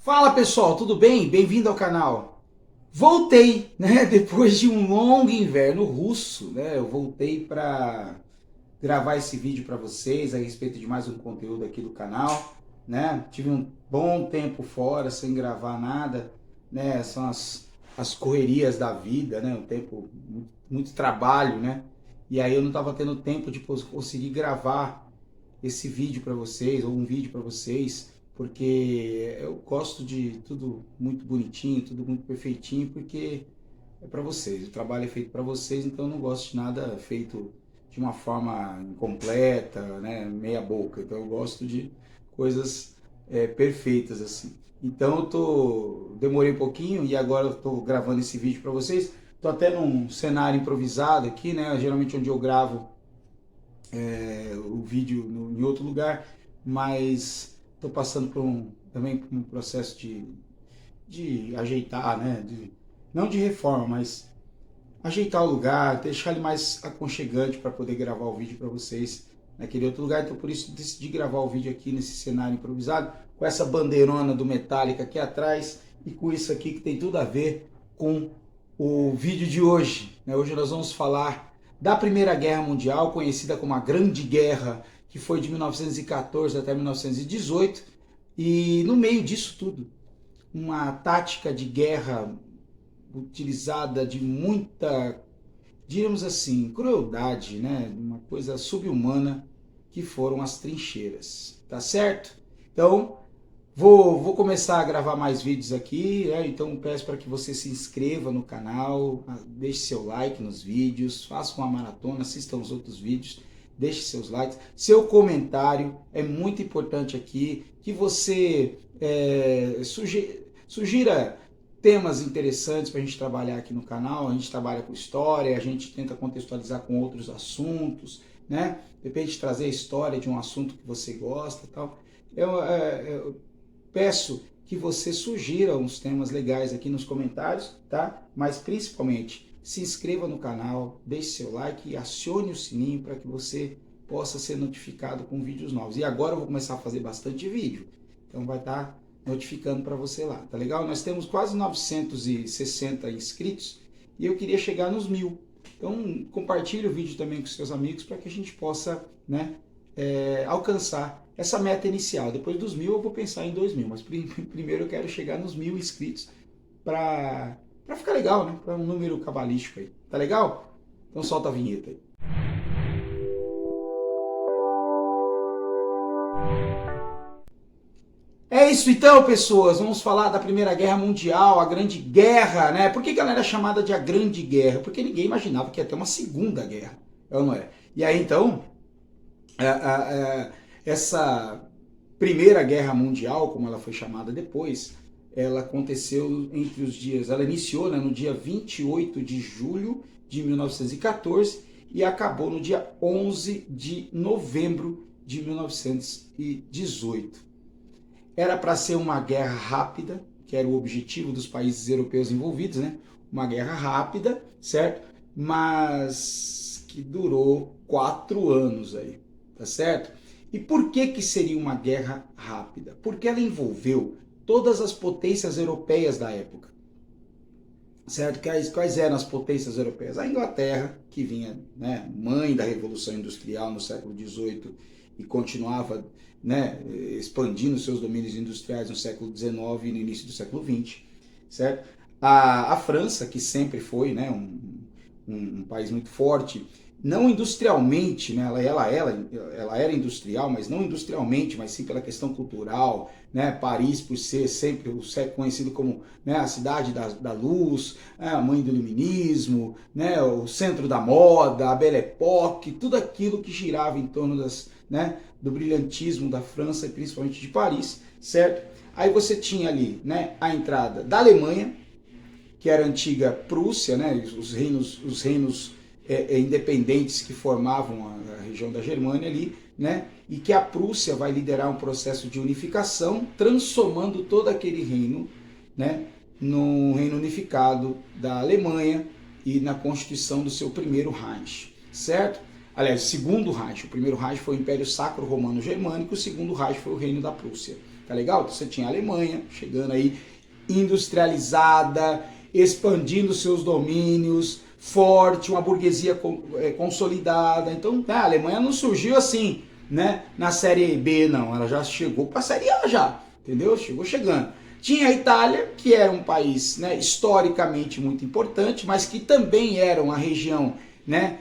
Fala pessoal, tudo bem? Bem-vindo ao canal. Voltei, né? Depois de um longo inverno russo, né? Eu voltei para gravar esse vídeo para vocês a respeito de mais um conteúdo aqui do canal, né? Tive um bom tempo fora sem gravar nada, né? São as correrias da vida, né? Um tempo muito trabalho, né? E aí eu não estava tendo tempo de conseguir gravar esse vídeo para vocês, ou um vídeo para vocês, porque eu gosto de tudo muito bonitinho, tudo muito perfeitinho, porque é para vocês, o trabalho é feito para vocês, então eu não gosto de nada feito de uma forma incompleta, né, meia boca, então eu gosto de coisas perfeitas assim. Então demorei um pouquinho e agora eu tô gravando esse vídeo para vocês. Tô até num cenário improvisado aqui, né? Geralmente onde eu gravo o vídeo em outro lugar, mas estou passando também por um processo de ajeitar, né? Não de reforma, mas ajeitar o lugar, deixar ele mais aconchegante para poder gravar o vídeo para vocês naquele outro lugar. Então por isso decidi gravar o vídeo aqui nesse cenário improvisado, com essa bandeirona do Metallica aqui atrás e com isso aqui que tem tudo a ver com o vídeo de hoje, né? Hoje nós vamos falar da Primeira Guerra Mundial, conhecida como a Grande Guerra, que foi de 1914 até 1918, e no meio disso tudo, uma tática de guerra utilizada de muita, diríamos assim, crueldade, né? Uma coisa subhumana, que foram as trincheiras, tá certo? Então, vou começar a gravar mais vídeos aqui, então peço para que você se inscreva no canal, deixe seu like nos vídeos, faça uma maratona, assista os outros vídeos, deixe seus likes, seu comentário é muito importante aqui, que você sugira temas interessantes para a gente trabalhar aqui no canal. A gente trabalha com história, a gente tenta contextualizar com outros assuntos, né? De repente trazer a história de um assunto que você gosta e tal. Eu peço que você sugira uns temas legais aqui nos comentários, tá? Mas principalmente se inscreva no canal, deixe seu like e acione o sininho para que você possa ser notificado com vídeos novos. E agora eu vou começar a fazer bastante vídeo, então vai estar notificando para você lá, tá legal? Nós temos quase 960 inscritos e eu queria chegar nos 1000. Então compartilhe o vídeo também com seus amigos para que a gente possa, né, alcançar essa meta inicial. Depois dos 1000 eu vou pensar em 2000, mas primeiro eu quero chegar nos 1000 inscritos para ficar legal, né? Para um número cabalístico aí. Tá legal? Então solta a vinheta aí. É isso então, pessoas. Vamos falar da Primeira Guerra Mundial, a Grande Guerra, né? Por que ela era chamada de a Grande Guerra? Porque ninguém imaginava que ia ter uma Segunda Guerra. É ou não é? E aí então, essa Primeira Guerra Mundial, como ela foi chamada depois, ela aconteceu entre os dias, ela iniciou, né, no dia 28 de julho de 1914 e acabou no dia 11 de novembro de 1918. Era para ser uma guerra rápida, que era o objetivo dos países europeus envolvidos, né? Uma guerra rápida, certo? Mas que durou 4 anos aí, tá certo? E por que seria uma guerra rápida? Porque ela envolveu todas as potências europeias da época, certo? Quais eram as potências europeias? A Inglaterra, que vinha, né, mãe da Revolução Industrial no século XVIII e continuava, né, expandindo seus domínios industriais no século XIX e no início do século XX, certo? A França, que sempre foi, né, um país muito forte, não industrialmente, né, ela era industrial, mas não industrialmente, mas sim pela questão cultural, né? Paris, por ser sempre conhecido como, né, a cidade da luz, né, a mãe do iluminismo, né, o centro da moda, a Belle Époque, tudo aquilo que girava em torno né, do brilhantismo da França e principalmente de Paris, certo? Aí você tinha ali, né, a entrada da Alemanha, que era a antiga Prússia, né, os reinos independentes que formavam a região da Germânia ali, né, e que a Prússia vai liderar um processo de unificação, transformando todo aquele reino, né, no reino unificado da Alemanha e na constituição do seu primeiro Reich, certo? Aliás, segundo Reich. O primeiro Reich foi o Império Sacro Romano Germânico, o segundo Reich foi o Reino da Prússia, tá legal? Então você tinha a Alemanha chegando aí, industrializada, expandindo seus domínios, forte, uma burguesia consolidada. Então, a Alemanha não surgiu assim, né, na série B, não. Ela já chegou para a série A já, entendeu? Chegou chegando. Tinha a Itália, que era um país, né, historicamente muito importante, mas que também era uma região, né,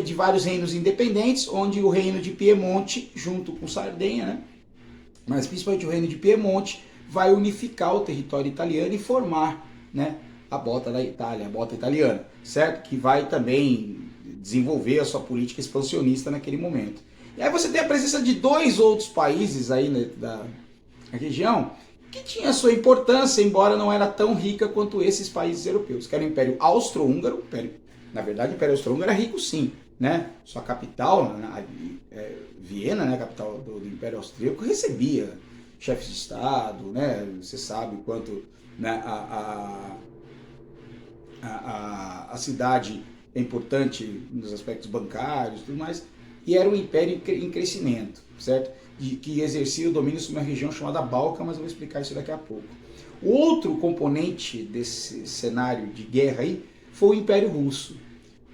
de vários reinos independentes, onde o reino de Piemonte, junto com Sardenha, né, mas principalmente o reino de Piemonte, vai unificar o território italiano e formar, né, a bota da Itália, a bota italiana, certo? Que vai também desenvolver a sua política expansionista naquele momento. E aí você tem a presença de dois outros países aí, né, da região, que tinha a sua importância, embora não era tão rica quanto esses países europeus, que era o Império Austro-Húngaro. Na verdade, o Império Austro-Húngaro era rico sim, né? Sua capital, Viena, né, a capital do Império Austríaco, recebia chefes de Estado, né? Você sabe o quanto, né, a cidade é importante nos aspectos bancários e tudo mais, e era um império em crescimento, certo? Que exercia o domínio sobre uma região chamada Balca, mas eu vou explicar isso daqui a pouco. O outro componente desse cenário de guerra aí foi o Império Russo,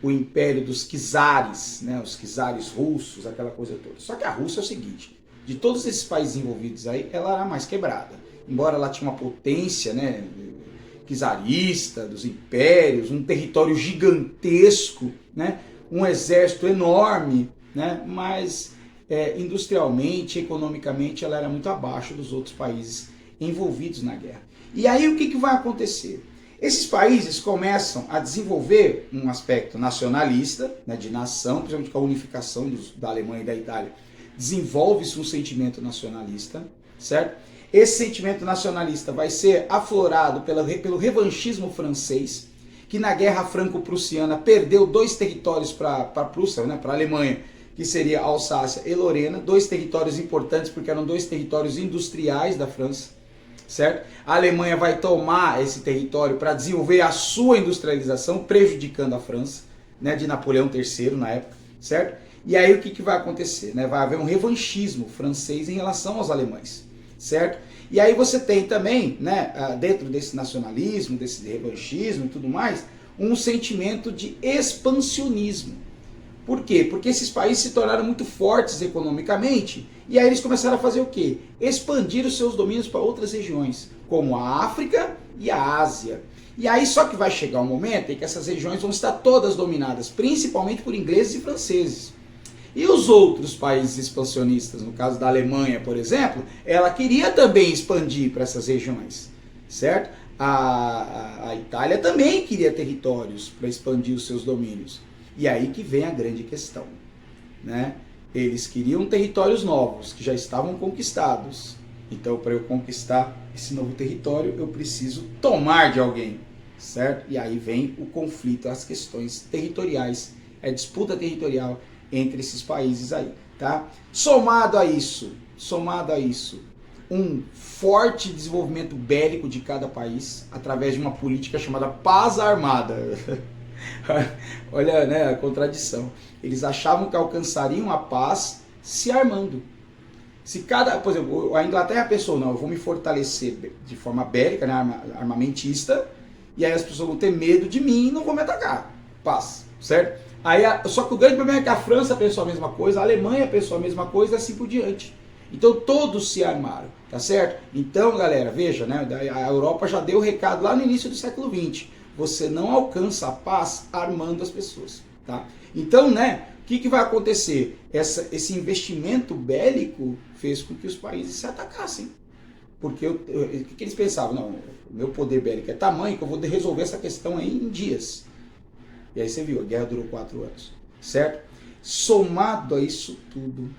o Império dos Czares, né? Os czares russos, aquela coisa toda. Só que a Rússia é o seguinte, de todos esses países envolvidos aí, ela era mais quebrada. Embora ela tinha uma potência, né, czarista, dos impérios, um território gigantesco, né, um exército enorme, né, mas industrialmente, economicamente, ela era muito abaixo dos outros países envolvidos na guerra. E aí o que vai acontecer? Esses países começam a desenvolver um aspecto nacionalista, né, de nação, principalmente com a unificação da Alemanha e da Itália, desenvolve-se um sentimento nacionalista, certo? Esse sentimento nacionalista vai ser aflorado pelo revanchismo francês, que na Guerra Franco-Prussiana perdeu 2 territórios para a Prússia, né, para a Alemanha, que seria Alsácia e Lorena, 2 territórios importantes porque eram 2 territórios industriais da França, certo? A Alemanha vai tomar esse território para desenvolver a sua industrialização, prejudicando a França, né, de Napoleão III na época, certo? E aí o que vai acontecer? Né? Vai haver um revanchismo francês em relação aos alemães, certo? E aí você tem também, né, dentro desse nacionalismo, desse revanchismo e tudo mais, um sentimento de expansionismo. Por quê? Porque esses países se tornaram muito fortes economicamente e aí eles começaram a fazer o quê? Expandir os seus domínios para outras regiões, como a África e a Ásia. E aí só que vai chegar um momento em que essas regiões vão estar todas dominadas, principalmente por ingleses e franceses. E os outros países expansionistas, no caso da Alemanha, por exemplo, ela queria também expandir para essas regiões, certo? A Itália também queria territórios para expandir os seus domínios. E aí que vem a grande questão, né? Eles queriam territórios novos, que já estavam conquistados. Então, para eu conquistar esse novo território, eu preciso tomar de alguém, certo? E aí vem o conflito, as questões territoriais, a disputa territorial entre esses países aí, tá? Somado a isso, um forte desenvolvimento bélico de cada país, através de uma política chamada paz armada. Olha, né, a contradição. Eles achavam que alcançariam a paz se armando. Se cada, por exemplo, a Inglaterra pensou, não, eu vou me fortalecer de forma bélica, né, armamentista, e aí as pessoas vão ter medo de mim e não vão me atacar. Paz, certo? Aí, só que o grande problema é que a França pensou a mesma coisa, a Alemanha pensou a mesma coisa e assim por diante. Então todos se armaram, tá certo? Então, galera, veja, né, a Europa já deu o recado lá no início do século XX. Você não alcança a paz armando as pessoas, tá? Então, né, o que vai acontecer? Esse investimento bélico fez com que os países se atacassem. Porque o que eles pensavam? Não, o meu poder bélico é tamanho que eu vou resolver essa questão aí em dias. E aí você viu, a guerra durou 4 anos, certo? Somado a isso tudo,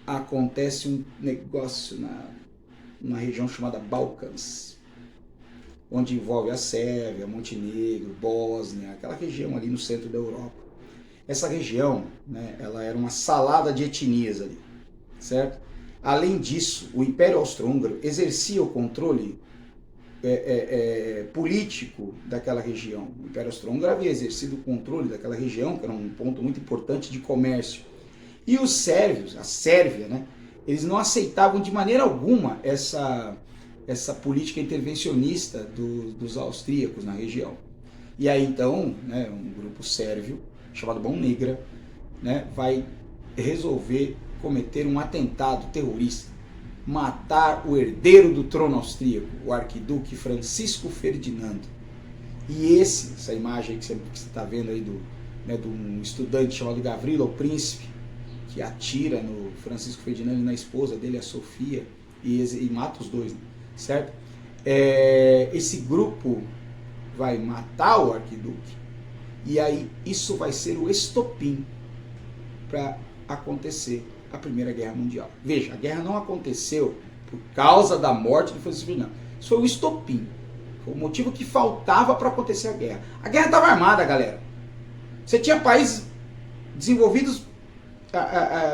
acontece um negócio na região chamada Balcãs, onde envolve a Sérvia, Montenegro, Bósnia, aquela região ali no centro da Europa. Essa região, né, ela era uma salada de etnias ali, certo? Além disso, o Império Austro-Húngaro exercia o controle político daquela região. O Império Austro-Húngaro havia exercido o controle daquela região, que era um ponto muito importante de comércio. E os sérvios, a Sérvia, né, eles não aceitavam de maneira alguma essa política intervencionista dos austríacos na região. E aí então, né, um grupo sérvio chamado Mão Negra, né, vai resolver cometer um atentado terrorista, matar o herdeiro do trono austríaco, o arquiduque Francisco Ferdinando. E essa imagem que você está vendo aí de um estudante chamado Gavrilo, o príncipe, que atira no Francisco Ferdinando e na esposa dele, a Sofia, e mata os dois, né? Certo? Esse grupo vai matar o arquiduque, e aí isso vai ser o estopim para acontecer a Primeira Guerra Mundial. Veja, a guerra não aconteceu por causa da morte de Francisco Ferdinando. Isso foi o estopim. Foi o motivo que faltava para acontecer a guerra. A guerra estava armada, galera. Você tinha países desenvolvidos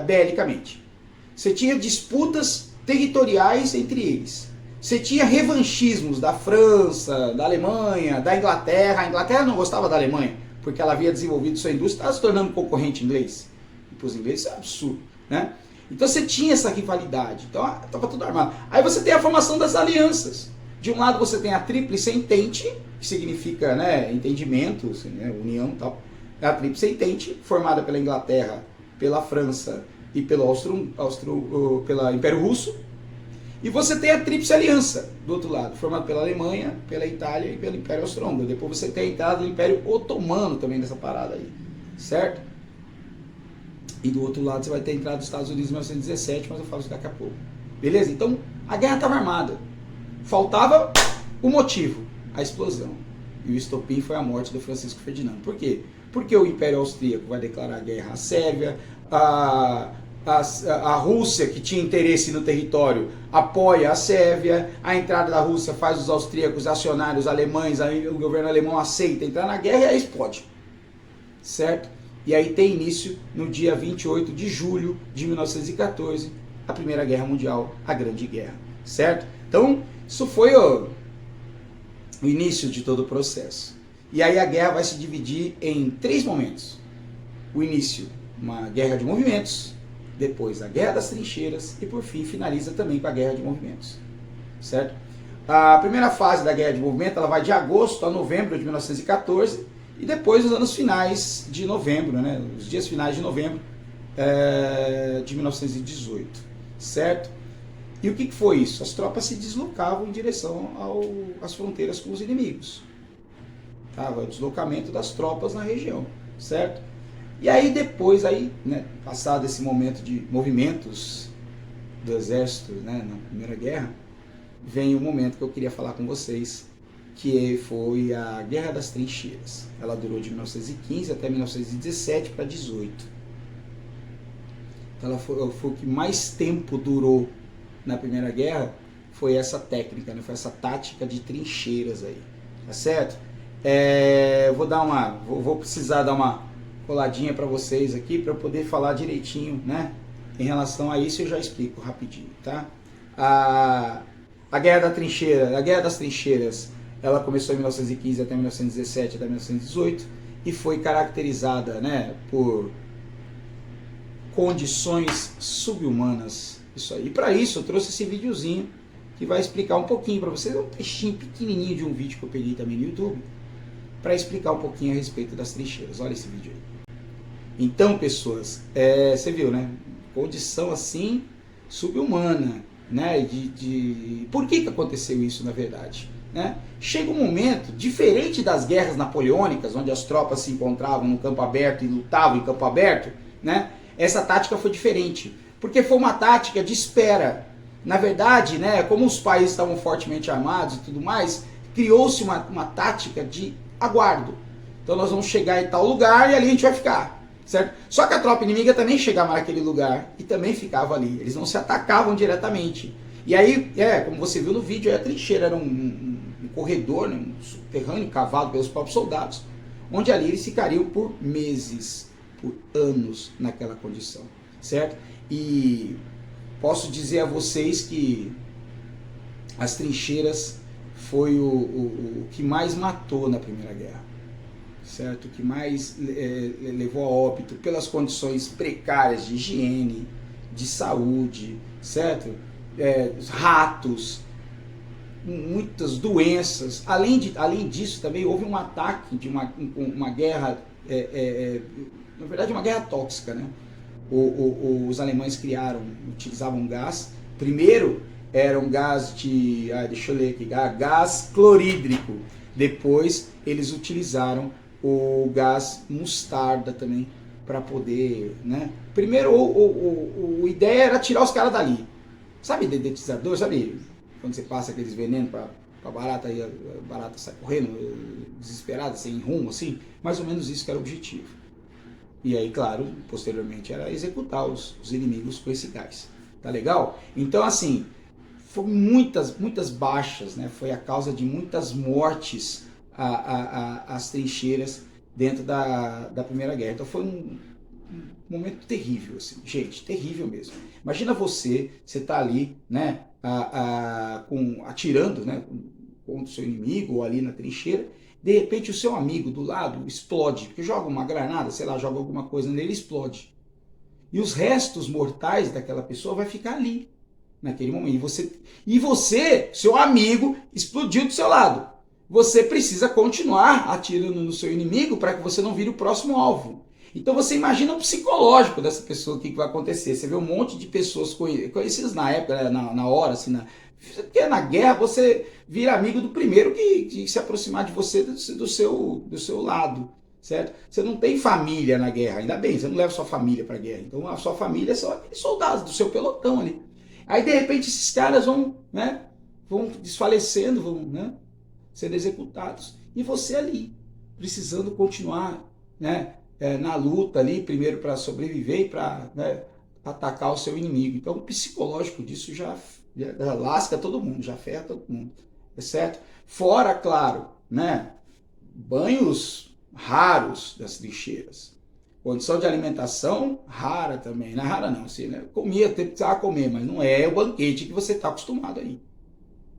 belicamente. Você tinha disputas territoriais entre eles. Você tinha revanchismos da França, da Alemanha, da Inglaterra. A Inglaterra não gostava da Alemanha, porque ela havia desenvolvido sua indústria, estava se tornando concorrente inglês. E para os ingleses isso é absurdo, né? Então você tinha essa rivalidade. Então estava tudo armado. Aí você tem a formação das alianças. De um lado você tem a Tríplice Entente, que significa, né, entendimento, assim, né, união e tal. É a Tríplice Entente, formada pela Inglaterra, pela França e pelo pela Império Russo. E você tem a Tríplice Aliança, do outro lado, formada pela Alemanha, pela Itália e pelo Império Austro-Húngaro. Depois você tem a entrada do Império Otomano também nessa parada aí, certo? E do outro lado você vai ter a entrada dos Estados Unidos em 1917, mas eu falo isso daqui a pouco. Beleza? Então, a guerra estava armada. Faltava o motivo, a explosão. E o estopim foi a morte do Francisco Ferdinando. Por quê? Porque o Império Austríaco vai declarar guerra à Sérvia, a Rússia, que tinha interesse no território, apoia a Sérvia, a entrada da Rússia faz os austríacos acionarem os alemães, aí o governo alemão aceita entrar na guerra e aí explode. Certo? E aí tem início no dia 28 de julho de 1914, a Primeira Guerra Mundial, a Grande Guerra. Certo? Então, isso foi o início de todo o processo. E aí a guerra vai se dividir em 3 momentos. O início, uma guerra de movimentos, depois a Guerra das Trincheiras e por fim finaliza também com a Guerra de Movimentos. Certo? A primeira fase da Guerra de Movimento ela vai de agosto a novembro de 1914 e depois os anos finais de novembro, né? Os dias finais de novembro de 1918. Certo? E o que foi isso? As tropas se deslocavam em direção às fronteiras com os inimigos. Tava o deslocamento das tropas na região, certo? E aí depois, né, passado esse momento de movimentos do exército, né, na Primeira Guerra, vem o momento que eu queria falar com vocês, que foi a Guerra das Trincheiras. Ela durou de 1915 até 1917 para 18. Então ela foi o que mais tempo durou na Primeira Guerra, foi essa técnica, né, foi essa tática de trincheiras aí, tá certo? Vou precisar dar uma coladinha para vocês aqui para eu poder falar direitinho, né? Em relação a isso eu já explico rapidinho, tá? A Guerra das Trincheiras, ela começou em 1915 até 1917, até 1918 e foi caracterizada, né, por condições subhumanas, isso aí. E para isso eu trouxe esse videozinho que vai explicar um pouquinho para vocês, um trechinho pequenininho de um vídeo que eu peguei também no YouTube, para explicar um pouquinho a respeito das trincheiras. Olha esse vídeo aí. Então, pessoas, você viu, né? Condição assim subhumana, né? Por que aconteceu isso, na verdade? Né? Chega um momento, diferente das guerras napoleônicas, onde as tropas se encontravam no campo aberto e lutavam em campo aberto, né? Essa tática foi diferente, porque foi uma tática de espera. Na verdade, né, como os países estavam fortemente armados e tudo mais, criou-se uma tática de aguardo. Então nós vamos chegar em tal lugar e ali a gente vai ficar, certo? Só que a tropa inimiga também chegava naquele lugar e também ficava ali. Eles não se atacavam diretamente. E aí, como você viu no vídeo, a trincheira era um corredor, né, um subterrâneo cavado pelos próprios soldados, onde ali eles ficariam por meses, por anos naquela condição, certo? E posso dizer a vocês que as trincheiras foi o que mais matou na Primeira Guerra, certo? O que mais levou a óbito pelas condições precárias de higiene, de saúde, certo? Ratos, muitas doenças. Além disso, também houve um ataque de uma guerra, na verdade, uma guerra tóxica, né? Os alemães utilizavam gás. Primeiro era um gás deixa eu ler aqui, gás clorídrico. Depois eles utilizaram o gás mostarda também para poder, né? Primeiro a ideia era tirar os caras dali. Sabe dedetizador, sabe? Quando você passa aqueles venenos para barata e a barata sai correndo desesperada, sem rumo, assim, mais ou menos isso que era o objetivo. E aí, claro, posteriormente era executar os inimigos com esse gás. Tá legal? Então, assim, foram muitas baixas, né? Foi a causa de muitas mortes as trincheiras dentro da Primeira Guerra. Então foi um momento terrível, assim, gente, terrível mesmo. Imagina você tá ali, né, atirando, né, contra o seu inimigo ou ali na trincheira, de repente o seu amigo do lado explode, porque joga uma granada, sei lá, joga alguma coisa nele, explode. E os restos mortais daquela pessoa vai ficar ali, naquele momento. E você, seu amigo, explodiu do seu lado. Você precisa continuar atirando no seu inimigo para que você não vire o próximo alvo. Então você imagina o psicológico dessa pessoa, o que vai acontecer. Você vê um monte de pessoas conhecidas na época, na hora, assim, porque na guerra você vira amigo do primeiro que se aproximar de você do seu lado, certo? Você não tem família na guerra, ainda bem, você não leva sua família para a guerra. Então a sua família são aqueles soldados do seu pelotão ali. Aí de repente esses caras vão desfalecendo, vão, né, sendo executados. E você ali, precisando continuar, né, na luta ali, primeiro para sobreviver e para, né, atacar o seu inimigo. Então o psicológico disso já lasca todo mundo, já ferra todo mundo, certo? Fora, claro, né, banhos raros das trincheiras. Condição de alimentação rara também, não é rara não, assim, né? Precisava comer, mas não é o banquete que você está acostumado aí,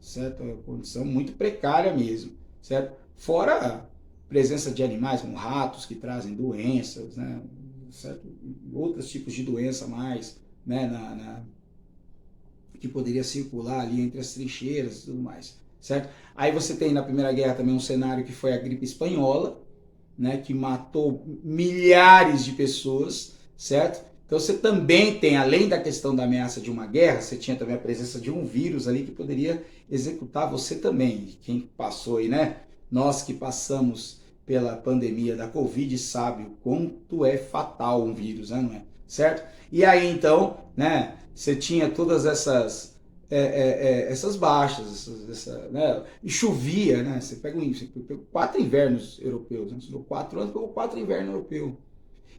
certo? É uma condição muito precária mesmo, certo? Fora a presença de animais como ratos que trazem doenças, né? Certo? Outros tipos de doença mais, né? Que poderia circular ali entre as trincheiras e tudo mais, certo? Aí você tem na Primeira Guerra também um cenário que foi a gripe espanhola, né, que matou milhares de pessoas, certo? Então você também tem, além da questão da ameaça de uma guerra, você tinha também a presença de um vírus ali que poderia executar você também. Quem passou aí, né? Nós que passamos pela pandemia da Covid sabe o quanto é fatal um vírus, né, não é? Certo? E aí então, né, você tinha todas essas baixas, né? E chovia, né? Você pegou 4 invernos europeus, né? Você pegou 4 anos, pegou 4 invernos europeus.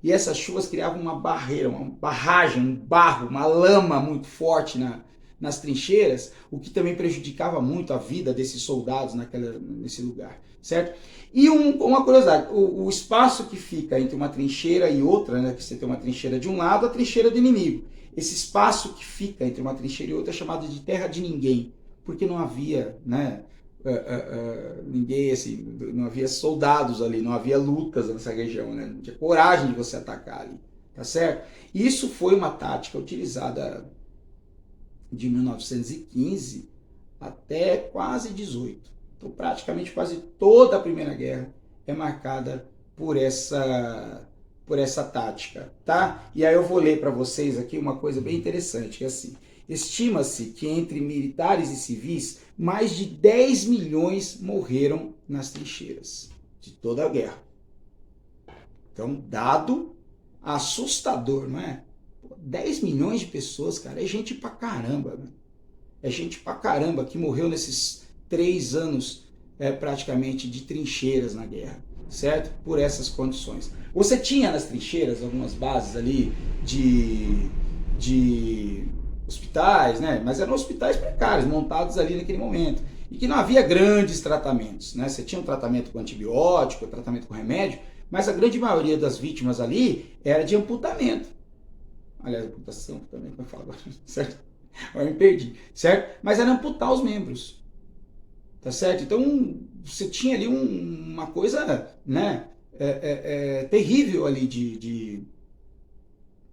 E essas chuvas criavam uma barreira, uma barragem, um barro, uma lama muito forte nas trincheiras, o que também prejudicava muito a vida desses soldados nesse lugar, certo? E uma curiosidade, o espaço que fica entre uma trincheira e outra, né, que você tem uma trincheira de um lado, a trincheira do inimigo. Esse espaço que fica entre uma trincheira e outra é chamado de terra de ninguém, porque não havia, né, ninguém, assim, não havia soldados ali, não havia lutas nessa região, né, não tinha coragem de você atacar ali, tá certo? Isso foi uma tática utilizada de 1915 até quase 18. Então, praticamente quase toda a Primeira Guerra é marcada por essa tática, tá? E aí eu vou ler para vocês aqui uma coisa bem interessante, que é assim, estima-se que entre militares e civis, mais de 10 milhões morreram nas trincheiras de toda a guerra. Então, dado assustador, não é? 10 milhões de pessoas, cara, é gente pra caramba, né? É gente pra caramba que morreu nesses 3 anos praticamente de trincheiras na guerra, certo? Por essas condições. Você tinha nas trincheiras algumas bases ali de hospitais, né? Mas eram hospitais precários, montados ali naquele momento. E que não havia grandes tratamentos, né? Você tinha um tratamento com antibiótico, um tratamento com remédio, mas a grande maioria das vítimas ali era de amputamento. Aliás, amputação também, como eu falo agora, certo? Eu me perdi, certo? Mas era amputar os membros, tá certo? Então, você tinha ali uma coisa, né, terrível ali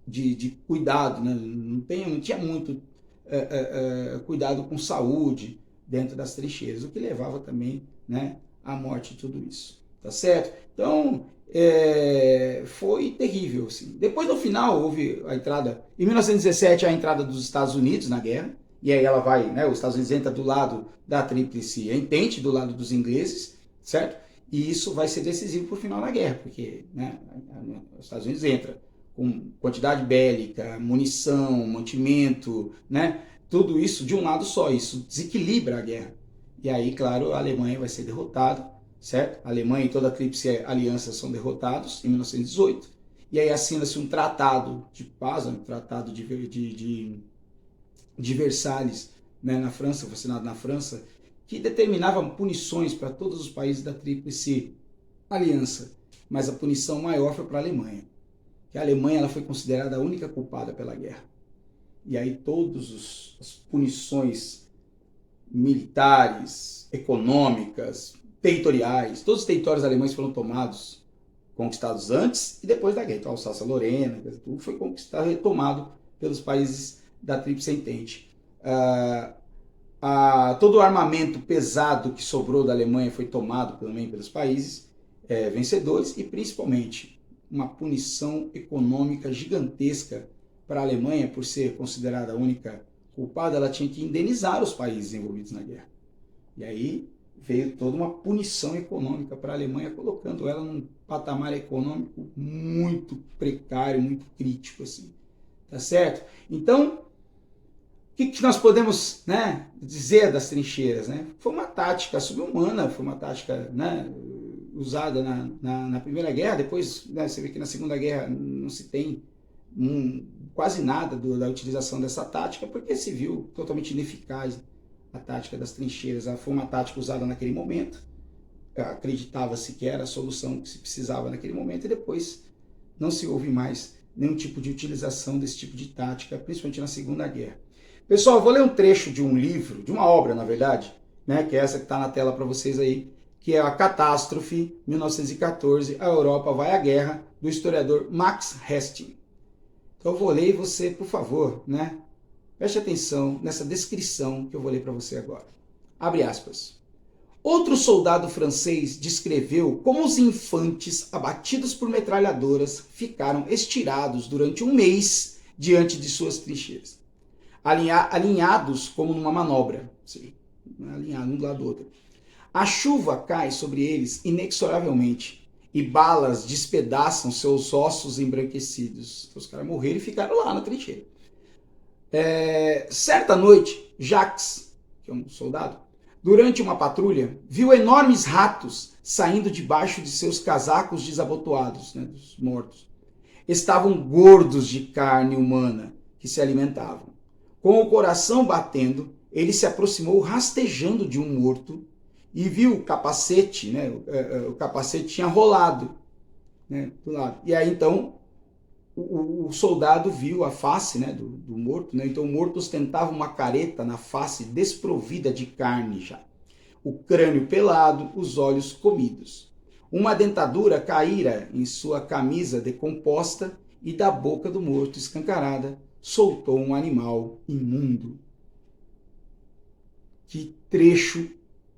de cuidado, né? Não tinha muito cuidado com saúde dentro das trincheiras, o que levava também, né, à morte e tudo isso, tá certo? Então, foi terrível, assim. Depois, no final, houve a entrada, em 1917, a entrada dos Estados Unidos na guerra, e aí ela vai, né, os Estados Unidos entra do lado da Tríplice Entente, do lado dos ingleses, certo? E isso vai ser decisivo para o final da guerra, porque, né, os Estados Unidos entra com quantidade bélica, munição, mantimento, né, tudo isso de um lado só, isso desequilibra a guerra. E aí, claro, a Alemanha vai ser derrotada, certo? A Alemanha e toda a Tríplice Aliança são derrotados em 1918, e aí assina-se um tratado de paz, um tratado de Versalhes, né, na França, foi assinado na França, que determinava punições para todos os países da Tríplice Aliança, mas a punição maior foi para a Alemanha. Que a Alemanha ela foi considerada a única culpada pela guerra. E aí todas as punições militares, econômicas, territoriais, todos os territórios alemães foram tomados, conquistados antes e depois da guerra. Então, Alsácia-Lorena, tudo foi conquistado, retomado pelos países da Tríplice Entente. Todo o armamento pesado que sobrou da Alemanha foi tomado também pelos países vencedores, e principalmente uma punição econômica gigantesca para a Alemanha, por ser considerada a única culpada. Ela tinha que indenizar os países envolvidos na guerra. E aí veio toda uma punição econômica para a Alemanha, colocando ela num patamar econômico muito precário, muito crítico, assim. Tá certo? Então, o que nós podemos, né, dizer das trincheiras? Né? Foi uma tática subhumana, foi uma tática, né, usada na Primeira Guerra. Depois, né, você vê que na Segunda Guerra não se tem quase nada da utilização dessa tática, porque se viu totalmente ineficaz a tática das trincheiras. Ela foi uma tática usada naquele momento, acreditava-se que era a solução que se precisava naquele momento, e depois não se houve mais nenhum tipo de utilização desse tipo de tática, principalmente na Segunda Guerra. Pessoal, eu vou ler um trecho de um livro, de uma obra, na verdade, né, que é essa que está na tela para vocês aí, que é A Catástrofe, 1914, A Europa vai à Guerra, do historiador Max Hastings. Então eu vou ler, e você, por favor, né, preste atenção nessa descrição que eu vou ler para você agora. Abre aspas. Outro soldado francês descreveu como os infantes abatidos por metralhadoras ficaram estirados durante um mês diante de suas trincheiras, alinhados como numa manobra, alinhados um do lado do outro. A chuva cai sobre eles inexoravelmente e balas despedaçam seus ossos embranquecidos. Então, os caras morreram e ficaram lá na trincheira. Certa noite, Jacques, que é um soldado, durante uma patrulha, viu enormes ratos saindo debaixo de seus casacos desabotoados, né, dos mortos. Estavam gordos de carne humana que se alimentavam. Com o coração batendo, ele se aproximou rastejando de um morto e viu o capacete, né? O capacete tinha rolado, né, do lado. E aí então o soldado viu a face, né, do morto, né? Então o morto ostentava uma careta na face desprovida de carne já. O crânio pelado, os olhos comidos. Uma dentadura caíra em sua camisa decomposta e da boca do morto escancarada soltou um animal imundo. Que trecho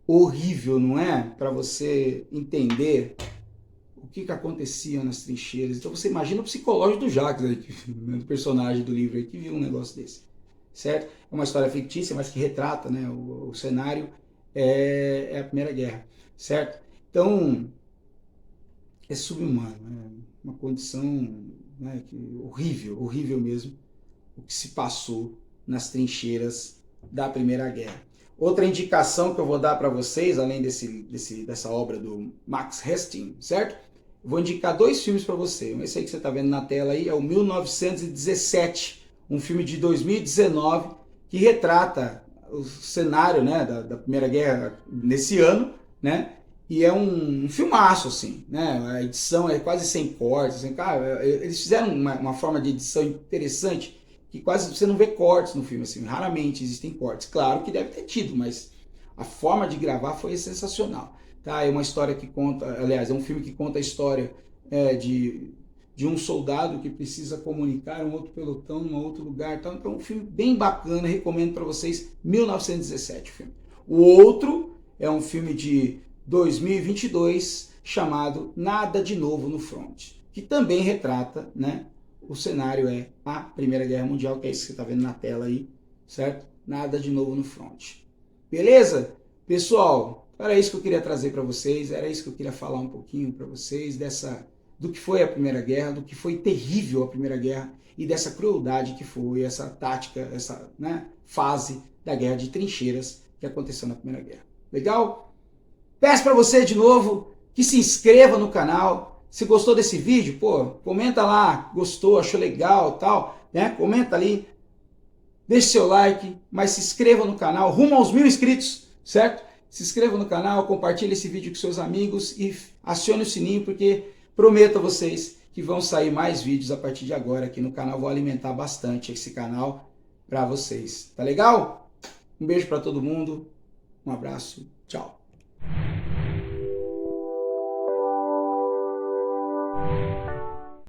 horrível, não é? Para você entender o que acontecia nas trincheiras. Então você imagina o psicológico do Jacques, do personagem do livro, que viu um negócio desse. Certo? É uma história fictícia, mas que retrata, né, o cenário é a Primeira Guerra. Certo? Então, é subhumano. É uma condição, né, horrível, horrível mesmo, o que se passou nas trincheiras da Primeira Guerra. Outra indicação que eu vou dar para vocês, além dessa obra do Max Hastings, certo? Eu vou indicar 2 filmes para você. Esse aí que você está vendo na tela aí é o 1917, um filme de 2019 que retrata o cenário, né, da Primeira Guerra nesse ano, né? E é um filmaço, assim, né? A edição é quase sem cortes, assim, cara, eles fizeram uma forma de edição interessante, que quase você não vê cortes no filme, assim, raramente existem cortes. Claro que deve ter tido, mas a forma de gravar foi sensacional. Tá? É uma história que conta, aliás, é um filme que conta a história de um soldado que precisa comunicar um outro pelotão em um outro lugar. Então é um filme bem bacana, recomendo para vocês, 1917 o filme. O outro é um filme de 2022 chamado Nada de Novo no Front, que também retrata, né, o cenário é a Primeira Guerra Mundial, que é isso que você está vendo na tela aí, certo? Nada de novo no front. Beleza? Pessoal, era isso que eu queria trazer para vocês, era isso que eu queria falar um pouquinho para vocês, do que foi a Primeira Guerra, do que foi terrível a Primeira Guerra e dessa crueldade que foi essa tática, essa, né, fase da guerra de trincheiras que aconteceu na Primeira Guerra. Legal? Peço para você de novo que se inscreva no canal. Se gostou desse vídeo, pô, comenta lá, gostou, achou legal, tal, né? Comenta ali, deixe seu like, mas se inscreva no canal, rumo aos 1000 inscritos, certo? Se inscreva no canal, compartilhe esse vídeo com seus amigos e acione o sininho, porque prometo a vocês que vão sair mais vídeos a partir de agora aqui no canal. Vou alimentar bastante esse canal para vocês, tá legal? Um beijo para todo mundo, um abraço, tchau.